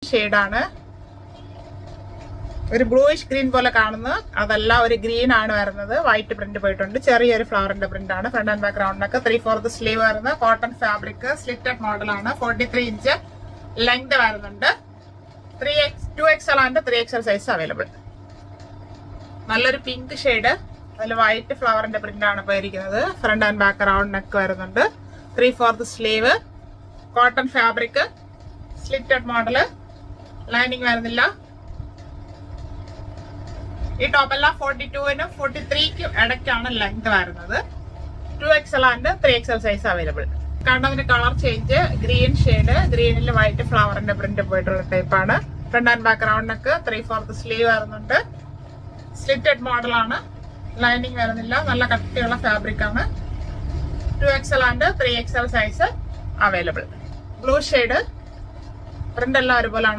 ഷെയ്ഡാണ്. ഒരു bluish green പോലെ കാണുന്നത് അതല്ല, ഒരു ഗ്രീൻ ആണ് വരുന്നത്. വൈറ്റ് പ്രിന്റ് പോയിട്ടുണ്ട്. ചെറിയൊരു ഫ്ലവറിന്റെ പ്രിന്റ് ആണ്. ഫ്രണ്ട് ആൻഡ് ബാക്ക് റൗണ്ടിനൊക്കെ 3/4 സ്ലീവ് വരുന്നത്. കോട്ടൺ ഫാബ്രിക്, സ്ലിറ്റഡ് മോഡലാണ്. 43 ഇഞ്ച് ലെങ്ത് വരുന്നുണ്ട്. 2XL and 3XL size available. നല്ലൊരു പിങ്ക് ഷെയ്ഡ്, അതിൽ വൈറ്റ് ഫ്ലവറിന്റെ പ്രിന്റ് ആണ് പോയിരിക്കുന്നത്. Front and back round neck വരുന്നുണ്ട്. 3/4 sleeve, cotton fabric, slitted model, lining വരുന്നില്ല. ഈ ടോപ്പെല്ലാം 42നും 43ക്കും ഇടയ്ക്കാണ് ലെങ്ത് വരുന്നത്. 2XL and 3XL size available. കണ്ടതിന്റെ കളർ ചേഞ്ച്, ഗ്രീൻ ഷെയ്ഡ്, ഗ്രീനിൽ വൈറ്റ് ഫ്ലവറിന്റെ പ്രിന്റ് പോയിട്ടുള്ള ടൈപ്പാണ്. Front and back round neck, 3/4 sleeve വരുന്നുണ്ട്. സ്ലിറ്റഡ് മോഡലാണ്, ലൈനിങ് വരുന്നില്ല. നല്ല കട്ടിയുള്ള ഫാബ്രിക് ആണ്. 2XL and 3XL size available. Blue shade, print എല്ലാം ഒരുപോലാണ്